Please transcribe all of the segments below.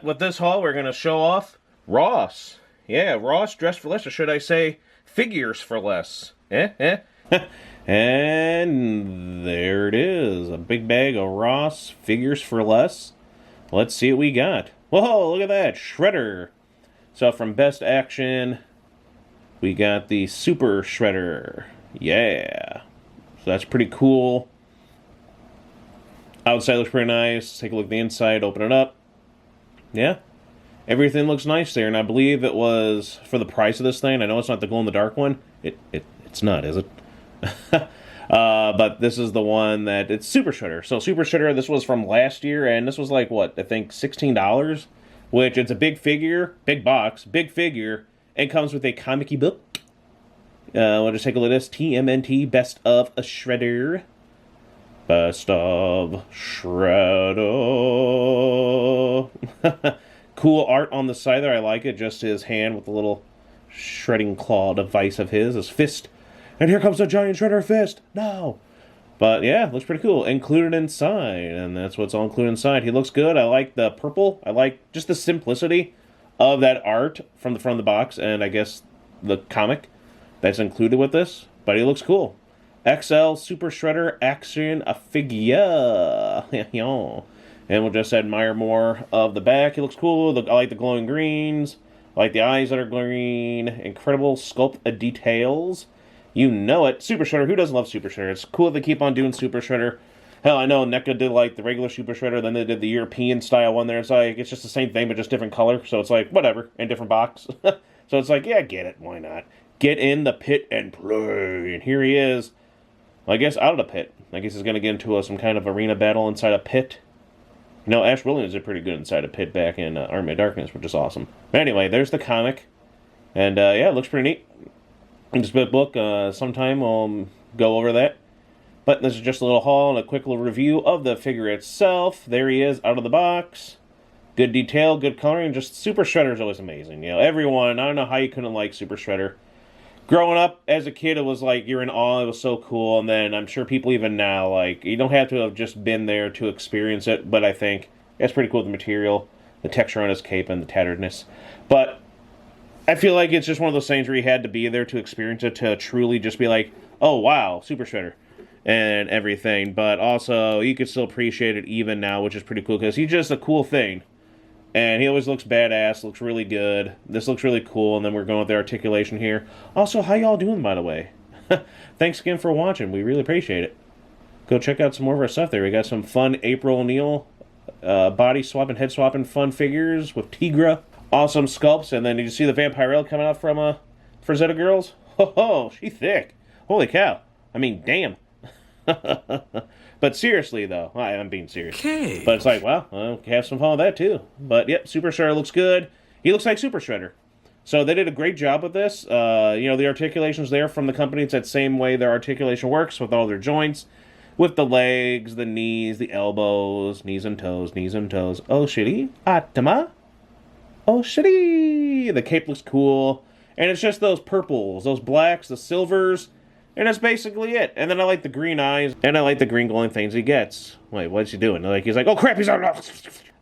with this haul, we're going to show off Ross. Yeah, Ross dressed for less, or should I say, figures for less. And there it is. A big bag of Ross figures for less. Let's see what we got. Whoa, look at that. Shredder. So from Best Action, we got the Super Shredder. Yeah. So that's pretty cool. Outside looks pretty nice. Take a look at the inside, open it up. Yeah. Everything looks nice there, and I believe it was for the price of this thing. I know it's not the glow-in-the-dark one. It's not, is it? But this is the one that it's Super Shredder. So Super Shredder, this was from last year, and this was like, what, I think $16, which it's a big figure, big box, big figure, and comes with a comic-y book. We'll just take a look at this. TMNT, Best of a Shredder. Best of Shredder. Cool art on the side there. I like it. Just his hand with the little shredding claw device of his fist. And here comes a giant Shredder fist. No. But yeah, looks pretty cool. Included inside. And that's what's all included inside. He looks good. I like the purple. I like just the simplicity of that art from the front of the box. And I guess the comic that's included with this. But he looks cool. XL Super Shredder Action a figure. And we'll just admire more of the back. He looks cool. I like the glowing greens. I like the eyes that are green. Incredible sculpt of details. You know it. Super Shredder. Who doesn't love Super Shredder? It's cool they keep on doing Super Shredder. Hell, I know NECA did like the regular Super Shredder. Then they did the European style one there. It's like, it's just the same thing, but just different color. So it's like, whatever. And different box. So it's like, yeah, get it. Why not? Get in the pit and play. And here he is. Well, I guess out of the pit. I guess he's going to get into some kind of arena battle inside a pit. You know, Ash Williams did pretty good inside a pit back in Army of Darkness, which is awesome. But anyway, there's the comic. And, yeah, it looks pretty neat. In this book, sometime we'll go over that. But this is just a little haul and a quick little review of the figure itself. There he is, out of the box. Good detail, good coloring. Just Super Shredder is always amazing. You know, everyone, I don't know how you couldn't like Super Shredder. Growing up as a kid, it was like you're in awe. It was so cool. And then I'm sure people even now, like, you don't have to have just been there to experience it. But I think it's pretty cool, the material, the texture on his cape, and the tatteredness. But I feel like it's just one of those things where you had to be there to experience it, to truly just be like, oh, wow, Super Shredder and everything. But also, you could still appreciate it even now, which is pretty cool, because he's just a cool thing. And he always looks badass, looks really good. This looks really cool, and then we're going with the articulation here. Also, how y'all doing, by the way? Thanks again for watching. We really appreciate it. Go check out some more of our stuff there. We got some fun April O'Neil body swapping, head swapping fun figures with Tigra. Awesome sculpts. And then did you see the Vampirella coming out from Zeta Girls? Oh, she thick. Holy cow. I mean, damn. But seriously, though, I'm being serious. Okay. But it's like, well, I'll have some fun with that, too. But, yep, Super Shredder looks good. He looks like Super Shredder. So they did a great job with this. You know, the articulation's there from the company. It's that same way their articulation works with all their joints. With the legs, the knees, the elbows, knees and toes, knees and toes. Oh, shitty. Atama. Oh, shitty. The cape looks cool. And it's just those purples, those blacks, the silvers. And that's basically it. And then I like the green eyes. And I like the green glowing things he gets. Wait, what's he doing? Like, he's like, oh crap, he's on. Ow,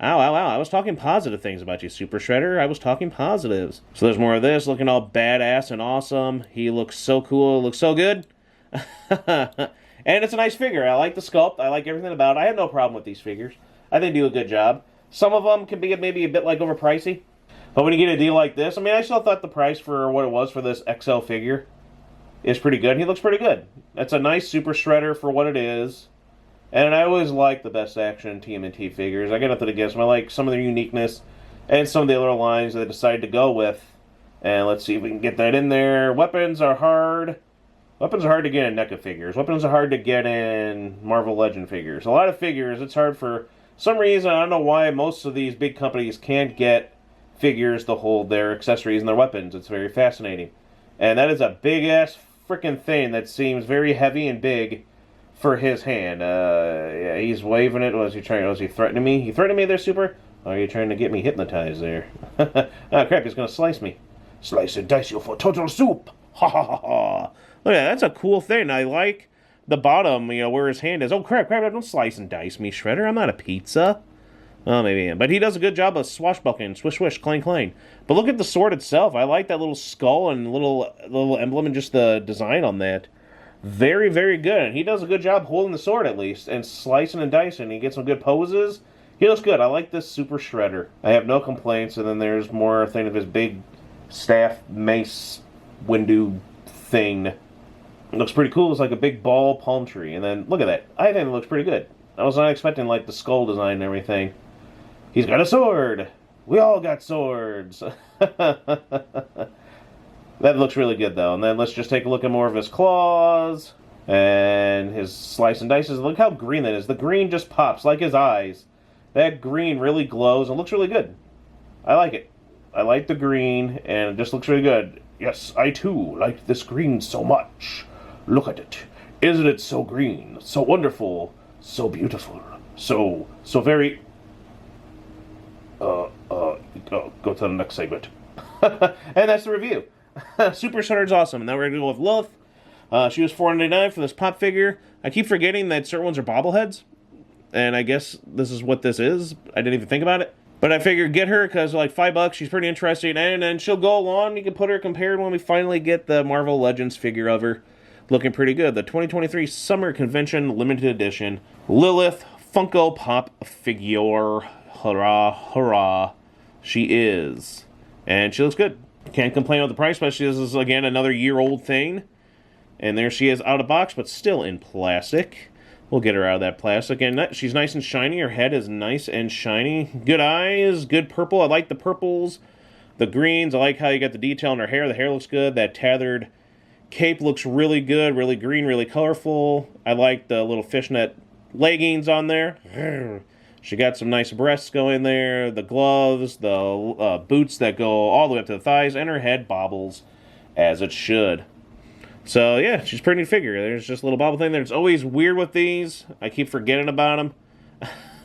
ow, ow. I was talking positive things about you, Super Shredder. I was talking positives. So there's more of this, looking all badass and awesome. He looks so cool. Looks so good. And it's a nice figure. I like the sculpt. I like everything about it. I have no problem with these figures. I think they do a good job. Some of them can be maybe a bit like overpricey. But when you get a deal like this, I mean, I still thought the price for what it was for this XL figure is pretty good. He looks pretty good. That's a nice Super Shredder for what it is. And I always like the Best Action TMNT figures. I got nothing against them. I like some of their uniqueness and some of the other lines they decided to go with. And let's see if we can get that in there. Weapons are hard. Weapons are hard to get in NECA figures. Weapons are hard to get in Marvel Legend figures. A lot of figures, it's hard for some reason. I don't know why most of these big companies can't get figures to hold their accessories and their weapons. It's very fascinating. And that is a big-ass freaking thing that seems very heavy and big for his hand. Yeah, he's waving it. Was he threatening me? He threatened me there, Super? Or are you trying to get me hypnotized there? Oh, crap, he's going to slice me. Slice and dice you for total soup. Ha, ha, ha, ha. Look at that. That's a cool thing. I like the bottom, you know, where his hand is. Oh, crap, don't slice and dice me, Shredder. I'm not a pizza. Oh, maybe. But he does a good job of swashbuckling. Swish, swish, clang, clang. But look at the sword itself. I like that little skull and little emblem and just the design on that. Very, very good. And he does a good job holding the sword, at least, and slicing and dicing. He gets some good poses. He looks good. I like this Super Shredder. I have no complaints. And then there's more thing of his big staff mace window thing. It looks pretty cool. It's like a big ball palm tree. And then, look at that. I think it looks pretty good. I was not expecting, like, the skull design and everything. He's got a sword. We all got swords. That looks really good, though. And then let's just take a look at more of his claws. And his slice and dices. Look how green that is. The green just pops, like his eyes. That green really glows and looks really good. I like it. I like the green, and it just looks really good. Yes, I too like this green so much. Look at it. Isn't it so green? So wonderful. So beautiful. So very... go to the next segment. And that's the review. Super Shredder's awesome. Now we're going to go with Lilith. She was $4.99 for this pop figure. I keep forgetting that certain ones are bobbleheads. And I guess this is what this is. I didn't even think about it. But I figured get her because like $5. She's pretty interesting. And then she'll go along. You can put her compared when we finally get the Marvel Legends figure of her. Looking pretty good. The 2023 Summer Convention Limited Edition. Lilith Funko Pop figure. Hurrah, hurrah. She is. And she looks good. Can't complain about the price, but this is, again, another year-old thing. And there she is out of box, but still in plastic. We'll get her out of that plastic. And she's nice and shiny. Her head is nice and shiny. Good eyes, good purple. I like the purples, the greens. I like how you got the detail in her hair. The hair looks good. That tethered cape looks really good, really green, really colorful. I like the little fishnet leggings on there. She got some nice breasts going there, the gloves, the boots that go all the way up to the thighs, and her head bobbles as it should. So, yeah, she's a pretty neat figure. There's just a little bobble thing there. It's always weird with these. I keep forgetting about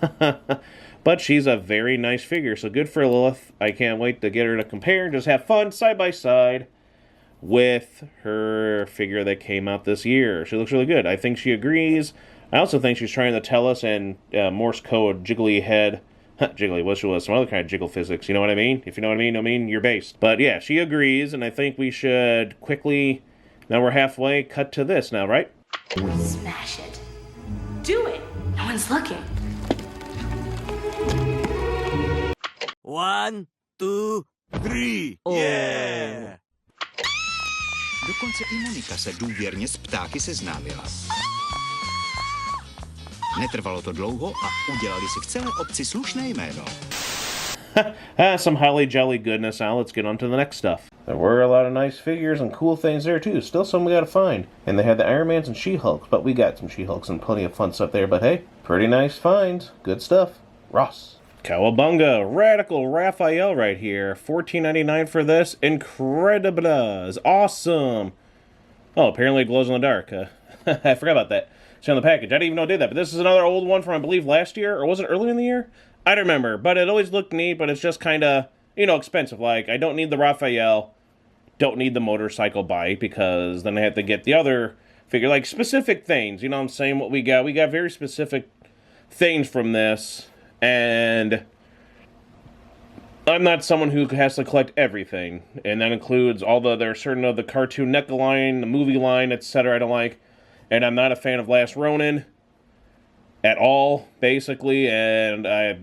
them. But she's a very nice figure, so good for Lilith. I can't wait to get her to compare and just have fun side by side with her figure that came out this year. She looks really good. I think she agrees. I also think she's trying to tell us in Morse code, jiggly head, jiggly, wish it was some other kind of jiggle physics, you know what I mean? If you know what I mean, you're based. But yeah, she agrees, and I think we should quickly, now we're halfway, cut to this now, right? Smash it. Do it. No one's looking. 1, 2, 3. Yeah! Dokonce i Monika se důvěrně s ptáky seznámila. Netrvalo to dlouho a udělali si v celé obci slušné jméno. Some holly jelly goodness. Now let's get on to the next stuff. There were a lot of nice figures and cool things there too. Still some we gotta find. And they had the Iron Mans and She-Hulks, but we got some She-Hulks and plenty of fun stuff there. But hey, pretty nice finds. Good stuff. Ross. Cowabunga. Radical Raphael right here. $14.99 for this. Incredible. Awesome. Oh, apparently it glows in the dark. I forgot about that. See on the package. I didn't even know it did that. But this is another old one from, I believe, last year. Or was it earlier in the year? I don't remember. But it always looked neat. But it's just kind of, you know, expensive. Like, I don't need the Raphael. Don't need the motorcycle bike. Because then I have to get the other figure. Like, specific things. You know what I'm saying? What we got. We got very specific things from this. And I'm not someone who has to collect everything. And that includes all the, there are certain of the cartoon NECA line, the movie line, etc. I don't like. And I'm not a fan of Last Ronin at all, basically, and I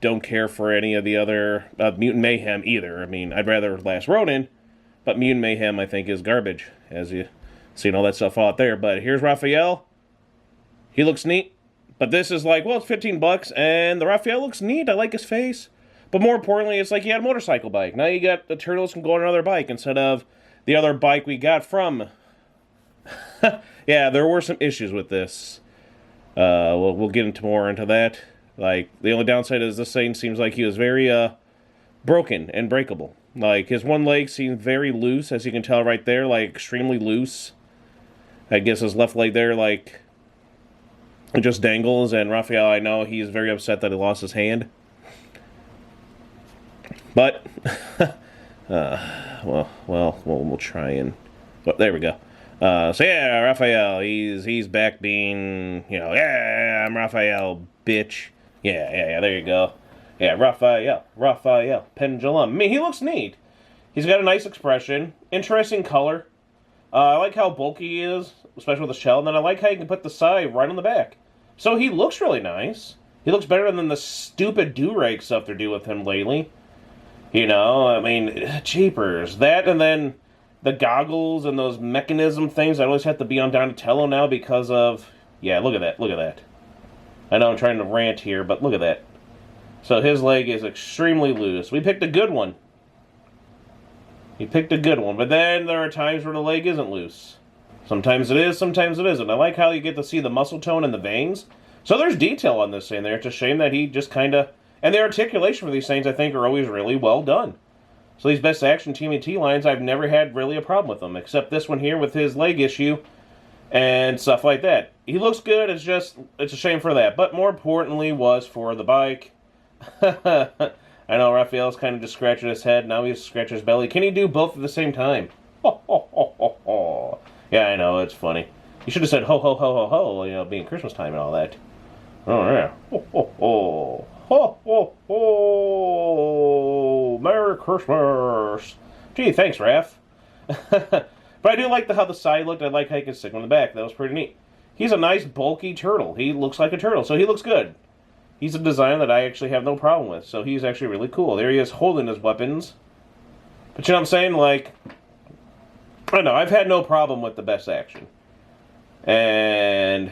don't care for any of the other Mutant Mayhem either. I mean, I'd rather Last Ronin, but Mutant Mayhem, I think, is garbage, as you seen all that stuff out there. But here's Raphael. He looks neat, but this is like, well, it's $15, and the Raphael looks neat. I like his face. But more importantly, it's like you had a motorcycle bike. Now you got the Turtles can go on another bike instead of the other bike we got from... Yeah, there were some issues with this. We'll get into more into that. Like, the only downside is this thing seems like he was very, broken and breakable. Like, his one leg seemed very loose, as you can tell right there, like, extremely loose. I guess his left leg there, like, it just dangles, and Raphael, I know, he's very upset that he lost his hand. But, we'll try and... Well, there we go. So yeah, Raphael, he's back being, you know, yeah, I'm Raphael, bitch. Yeah, there you go. Yeah, Raphael, Pendulum. I mean, he looks neat. He's got a nice expression, interesting color. I like how bulky he is, especially with the shell, and then I like how you can put the sai right on the back. So he looks really nice. He looks better than the stupid do-rag stuff they're doing with him lately. You know, I mean, jeepers. That and then the goggles and those mechanism things that always have to be on Donatello now because of... Yeah, look at that, look at that. I know I'm trying to rant here, but look at that. So his leg is extremely loose. We picked a good one. He picked a good one, but then there are times where the leg isn't loose. Sometimes it is, sometimes it isn't. I like how you get to see the muscle tone and the veins. So there's detail on this thing there. It's a shame that he just kind of... And the articulation for these things, I think, are always really well done. So these Best Action TMNT lines, I've never had really a problem with them, except this one here with his leg issue and stuff like that. He looks good, it's a shame for that. But more importantly was for the bike. I know Raphael's kind of just scratching his head, now he's scratching his belly. Can he do both at the same time? Ho, ho, ho, ho, ho. Yeah, I know, it's funny. You should have said ho, ho, ho, ho, ho, you know, being Christmas time and all that. Oh, yeah. Ho, ho, ho. Ho, ho, ho. Merry Christmas. Gee, thanks, Raph. But I do like how the side looked. I like how you can stick him in the back. That was pretty neat. He's a nice, bulky turtle. He looks like a turtle, so he looks good. He's a design that I actually have no problem with, so he's actually really cool. There he is holding his weapons. But you know what I'm saying? Like, I don't know, I've had no problem with the Best Action. And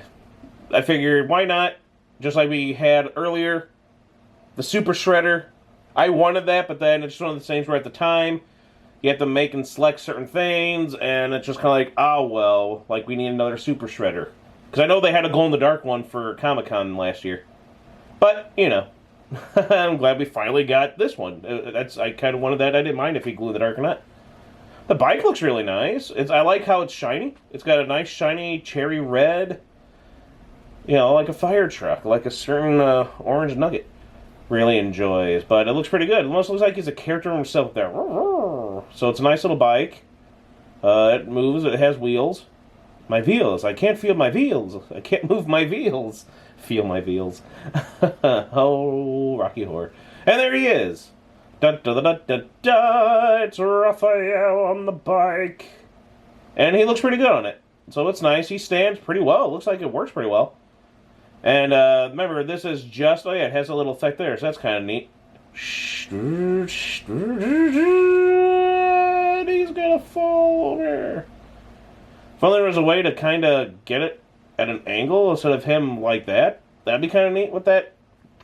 I figured, why not? Just like we had earlier, the Super Shredder. I wanted that, but then it's just one of the things where at the time, you have to make and select certain things, and it's just kind of like, oh, well, like, we need another Super Shredder. Because I know they had a glow-in-the-dark one for Comic-Con last year. But, you know, I'm glad we finally got this one. I kind of wanted that. I didn't mind if he glue in the dark or not. The bike looks really nice. I like how it's shiny. It's got a nice shiny cherry red, you know, like a fire truck, like a certain orange nugget really enjoys. But it looks pretty good. It almost looks like he's a character himself there. So it's a nice little bike. It moves. It has wheels. My wheels. I can't feel my wheels. I can't move my wheels. Feel my wheels. Oh, Rocky Horror. And there he is. Da, da, da, da, da, da. It's Raphael on the bike. And he looks pretty good on it. So it's nice. He stands pretty well. It looks like it works pretty well. And remember, this is just... Oh, yeah, it has a little effect there, so that's kind of neat. And he's gonna fall over. If only there was a way to kind of get it at an angle instead of him like that. That'd be kind of neat with that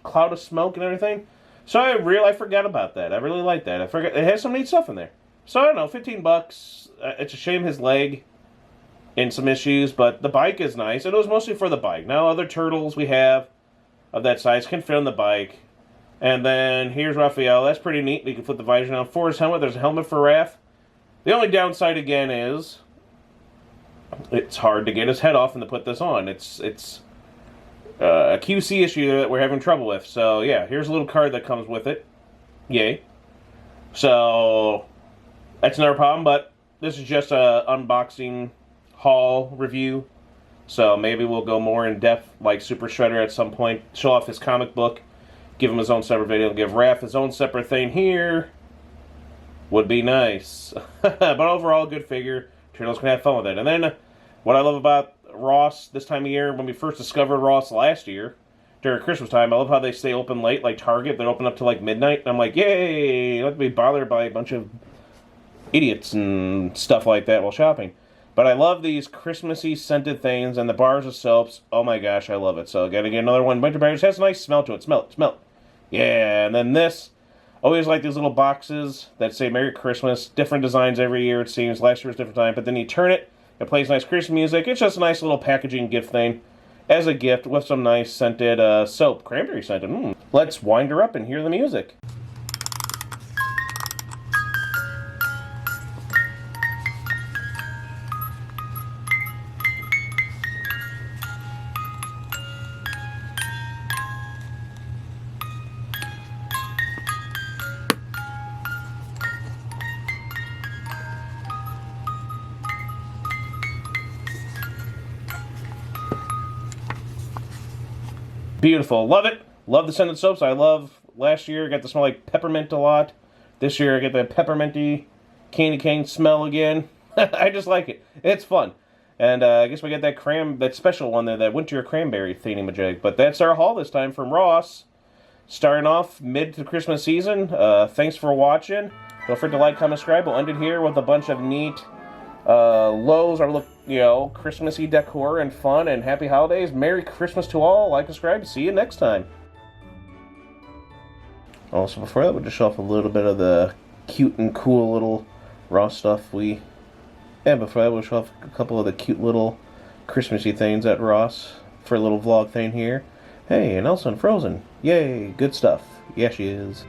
cloud of smoke and everything. So I forgot about that. I really like that. I forgot it has some neat stuff in there. So I don't know, $15. It's a shame his leg and some issues, but the bike is nice. It was mostly for the bike. Now other turtles we have of that size can fit on the bike. And then here's Raphael. That's pretty neat. You can flip the visor down. For his helmet, there's a helmet for Raph. The only downside again is it's hard to get his head off and to put this on. It's a QC issue that we're having trouble with. So yeah, here's a little card that comes with it. Yay. So that's another problem, but this is just a unboxing haul review. So maybe we'll go more in depth like Super Shredder at some point. Show off his comic book. Give him his own separate video. Give Raph his own separate thing here. Would be nice. But overall, good figure. Turtles can have fun with it. And then, what I love about Ross this time of year, when we first discovered Ross last year, during Christmas time, I love how they stay open late, like Target. They open up to like midnight. And I'm like, yay! Not to be bothered by a bunch of idiots and stuff like that while shopping. But I love these Christmassy scented things and the bars of soaps. Oh my gosh, I love it. So, gotta get another one. Winter Berries has a nice smell to it. Smell it, smell it. Yeah, and then this. Always like these little boxes that say Merry Christmas. Different designs every year, it seems. Last year was a different time. But then you turn it, it plays nice Christmas music. It's just a nice little packaging gift thing as a gift with some nice scented soap. Cranberry scented. Let's wind her up and hear the music. Beautiful. Love it. Love the scented soaps. I love Last year I got to smell like peppermint a lot. This year I get that pepperminty candy cane smell again. I just like it. It's fun. And I guess we got that special one there, that winter cranberry thingamajig. But that's our haul this time from Ross. Starting off mid to Christmas season. Thanks for watching. Don't forget to like, comment, subscribe. We'll end it here with a bunch of neat Lowe's, or look, Christmassy decor and fun and happy holidays. Merry Christmas to all. Like, subscribe. See you next time. Also, before that, we'll just show off a little bit of the cute and cool little Ross stuff before that, we'll show off a couple of the cute little Christmassy things at Ross for a little vlog thing here. Hey, and Elsa and Frozen. Yay, good stuff. Yeah, she is.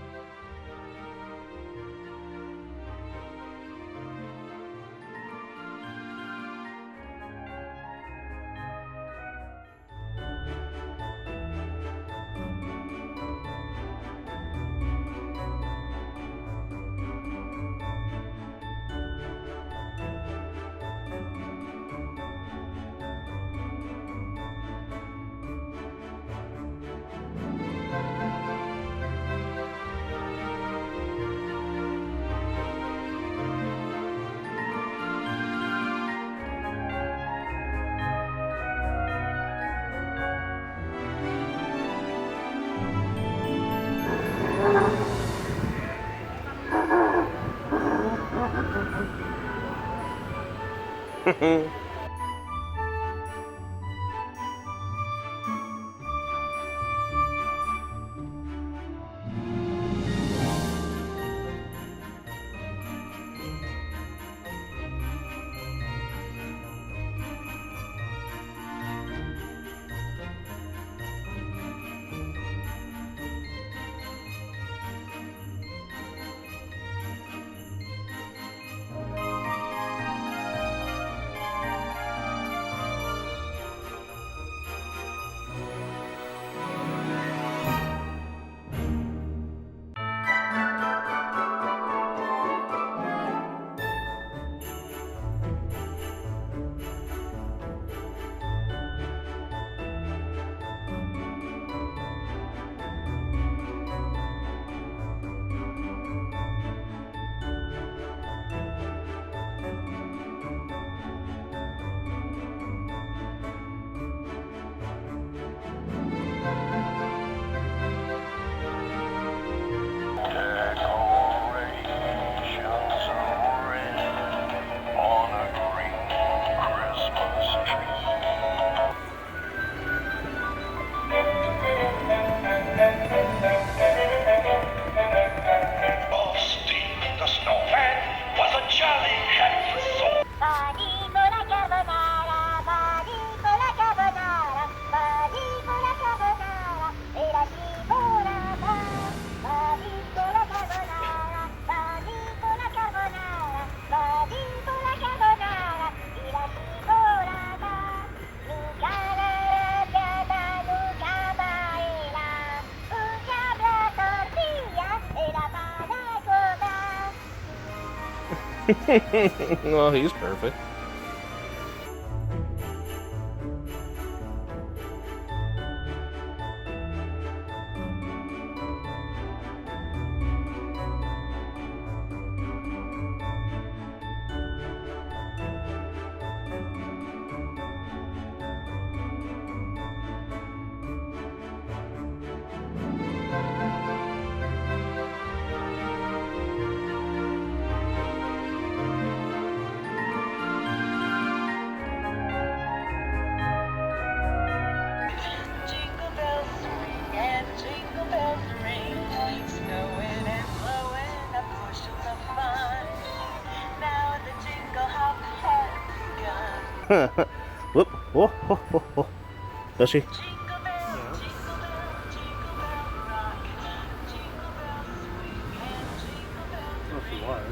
Well, he's perfect. Whoop. Oh, oh, oh, oh. Does she? Well, she was.